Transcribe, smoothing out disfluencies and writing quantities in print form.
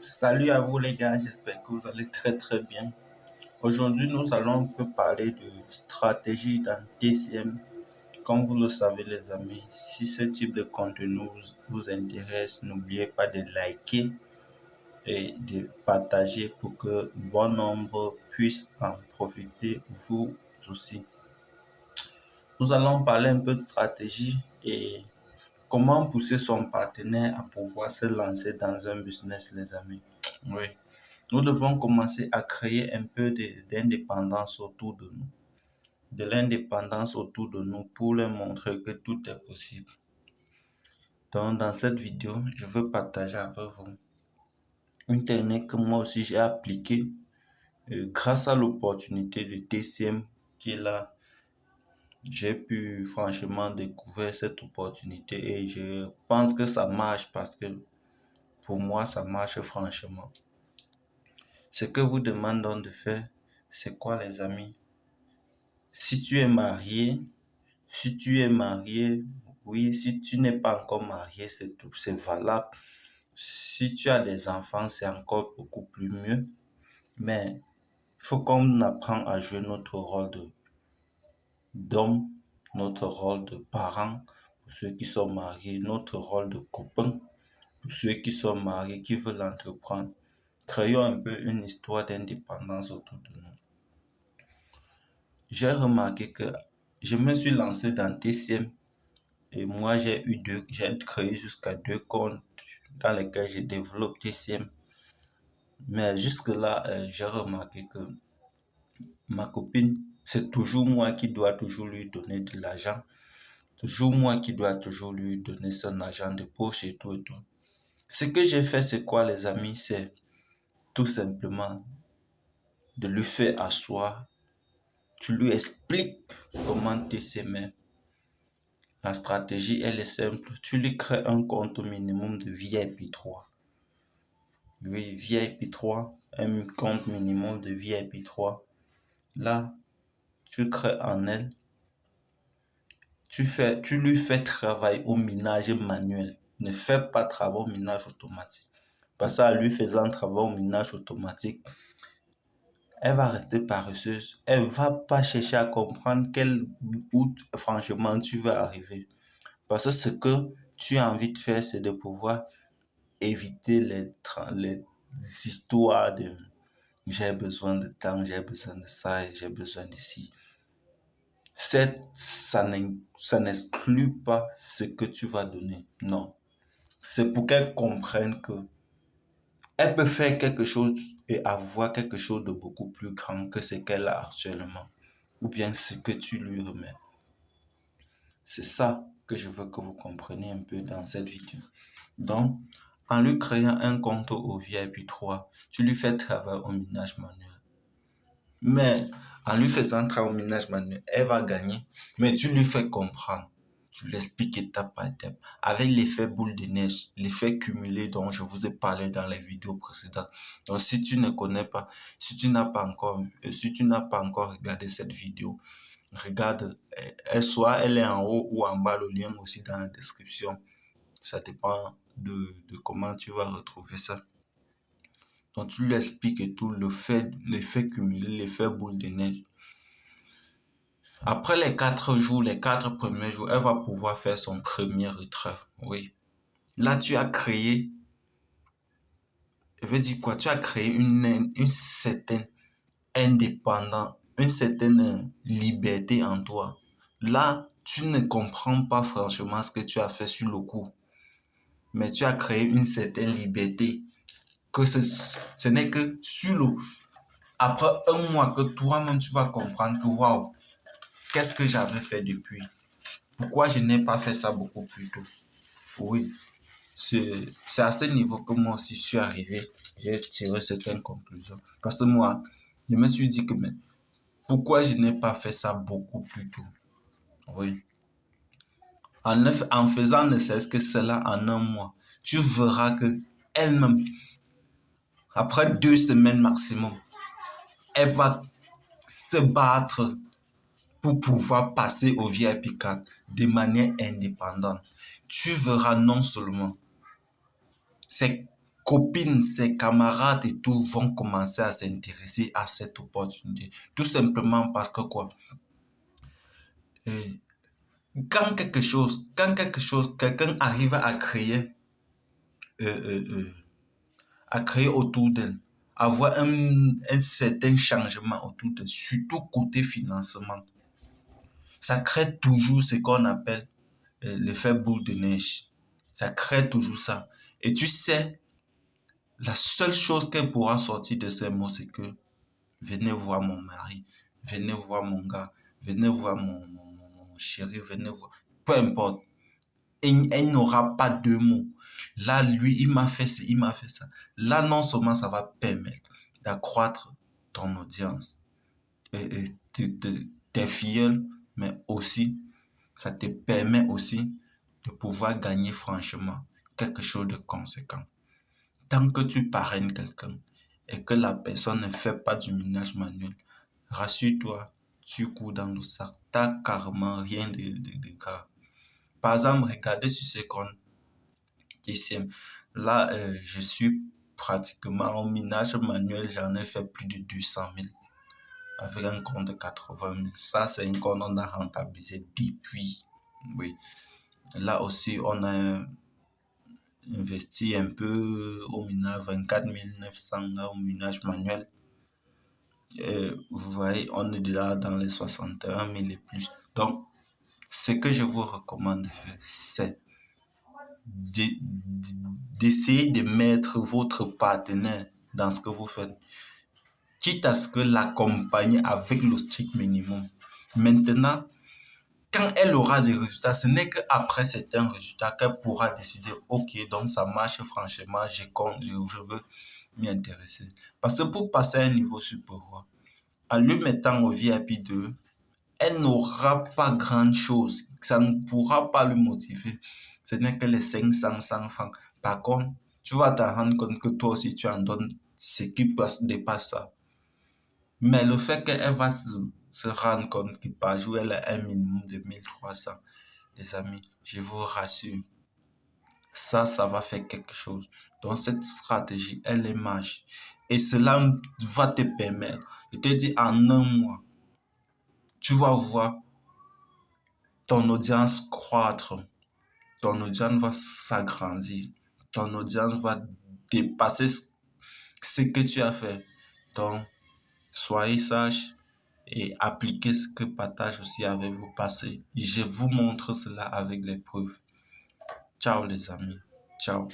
Salut à vous les gars, j'espère que vous allez très bien. Aujourd'hui, nous allons un peu parler de stratégie dans TCM. Comme vous le savez les amis, si ce type de contenu vous intéresse, n'oubliez pas de liker et de partager pour que bon nombre puissent en profiter, vous aussi. Nous allons parler un peu de stratégie et comment pousser son partenaire à pouvoir se lancer dans un business les amis. Oui. Nous devons commencer à créer un peu d'indépendance autour de nous, de l'indépendance autour de nous pour leur montrer que tout est possible. Donc, dans cette vidéo, je veux partager avec vous une technique que moi aussi j'ai appliquée grâce à l'opportunité de TCM qui est là. J'ai pu franchement découvrir cette opportunité et je pense que ça marche parce que pour moi, ça marche franchement. Ce que vous demandons de faire, c'est quoi les amis? Si tu es marié, oui, si tu n'es pas encore marié, c'est tout, c'est valable. Si tu as des enfants, c'est encore beaucoup plus mieux. Mais il faut qu'on apprenne à jouer notre rôle d'homme, notre rôle de parent pour ceux qui sont mariés, notre rôle de copain pour ceux qui sont mariés, qui veulent entreprendre. Créons un peu une histoire d'indépendance autour de nous. J'ai remarqué que je me suis lancé dans TCM et moi j'ai créé jusqu'à 2 comptes dans lesquels je développe TCM. Mais jusque-là, j'ai remarqué que ma copine, c'est toujours moi qui dois toujours lui donner de l'argent. Toujours moi qui dois toujours lui donner son argent de poche et tout et tout. Ce que j'ai fait, c'est quoi les amis? C'est tout simplement de lui faire asseoir. Tu lui expliques comment TCM. La stratégie, elle est simple. Tu lui crées un compte au minimum de VIP3. Oui, VIP3, un compte minimum de VIP3. Là, tu crées en elle. Tu lui fais travailler au minage manuel. Ne fais pas travail au minage automatique. Parce qu'en lui faisant travail au minage automatique, elle va rester paresseuse. Elle va pas chercher à comprendre où franchement tu vas arriver. Parce que ce que tu as envie de faire, c'est de pouvoir éviter les histoires de j'ai besoin de temps, j'ai besoin de ça et j'ai besoin de ci. Ça n'exclut pas ce que tu vas donner. Non. C'est pour qu'elle comprenne que elle peut faire quelque chose et avoir quelque chose de beaucoup plus grand que ce qu'elle a actuellement. Ou bien ce que tu lui remets. C'est ça que je veux que vous compreniez un peu dans cette vidéo. Donc, en lui créant un compte au VIP3, tu lui fais travailler au minage manuel. Mais en lui faisant travailler au minage manuel, elle va gagner. Mais tu lui fais comprendre. Tu l'expliques étape par étape. Avec l'effet boule de neige, l'effet cumulé dont je vous ai parlé dans les vidéos précédentes. Donc, si tu ne connais pas, si tu n'as pas encore regardé cette vidéo, regarde, soit elle est en haut ou en bas, le lien aussi dans la description. Ça dépend de comment tu vas retrouver ça. Donc, tu lui expliques et tout, l'effet cumulé, l'effet boule de neige. Après les 4 premiers jours, elle va pouvoir faire son premier retrait. Oui. Là, tu as créé, je veux dire quoi, tu as créé une certaine indépendance, une certaine liberté en toi. Là, tu ne comprends pas franchement ce que tu as fait sur le coup. Mais tu as créé une certaine liberté. Que ce n'est que sur le... Après un mois que toi-même tu vas comprendre que waouh, qu'est-ce que j'avais fait depuis? Pourquoi je n'ai pas fait ça beaucoup plus tôt? Oui, c'est à ce niveau que moi aussi je suis arrivé. J'ai tiré certaines conclusions. Parce que moi, je me suis dit que mais, pourquoi je n'ai pas fait ça beaucoup plus tôt? Oui. En faisant ne serait-ce que cela en un mois, tu verras que elle-même, après 2 semaines maximum, elle va se battre pour pouvoir passer au VIP 4 de manière indépendante. Tu verras non seulement c'est copines, ses camarades et tout vont commencer à s'intéresser à cette opportunité. Tout simplement parce que quoi? Euh, quelqu'un arrive euh, euh, euh, à créer autour d'elle, avoir un certain changement autour d'elle, surtout côté financement, ça crée toujours ce qu'on appelle l'effet boule de neige. Ça crée toujours ça. Et tu sais, la seule chose qu'elle pourra sortir de ces mots, c'est que venez voir mon mari, venez voir mon gars, venez voir mon chéri, venez voir. Peu importe. Et elle n'aura pas deux mots. Là, lui, il m'a fait ça, il m'a fait ça. Là, non seulement ça va permettre d'accroître ton audience et tes filleuls, mais aussi, ça te permet aussi de pouvoir gagner franchement quelque chose de conséquent. Tant que tu parraines quelqu'un et que la personne ne fait pas du ménage manuel, rassure-toi, tu cours dans le sac. T'as carrément rien de grave. Par exemple, regardez sur ce compte TCM. Là, je suis pratiquement au ménage manuel, j'en ai fait plus de 200 000 avec un compte de 80 000. Ça, c'est un compte qu'on a rentabilisé depuis. Oui. Là aussi, on a investi un peu au ménage 24 900 là, au ménage manuel. Vous voyez, on est là dans les 61 000 et plus. Donc, ce que je vous recommande de faire, c'est d'essayer de mettre votre partenaire dans ce que vous faites, quitte à ce que l'accompagner avec le strict minimum. Maintenant, quand elle aura des résultats, ce n'est qu'après certains résultats qu'elle pourra décider, ok, donc ça marche franchement, je veux m'y intéresser. Parce que pour passer à un niveau supérieur, en lui mettant au VIP2, elle n'aura pas grand-chose. Ça ne pourra pas lui motiver. Ce n'est que les 500 francs. Par contre, tu vas t'en rendre compte que toi aussi, tu en donnes ce qui dépasse ça. Mais le fait qu'elle va se rendre compte que par jour, elle a un minimum de 1300, les amis, je vous rassure, ça va faire quelque chose. Donc, cette stratégie, elle est magique. Et cela va te permettre, je te dis, en un mois, tu vas voir ton audience croître, ton audience va s'agrandir, ton audience va dépasser ce que tu as fait. Donc, soyez sage et appliquez ce que partage aussi avec vous passé. Je vous montre cela avec les preuves. Ciao les amis. Ciao.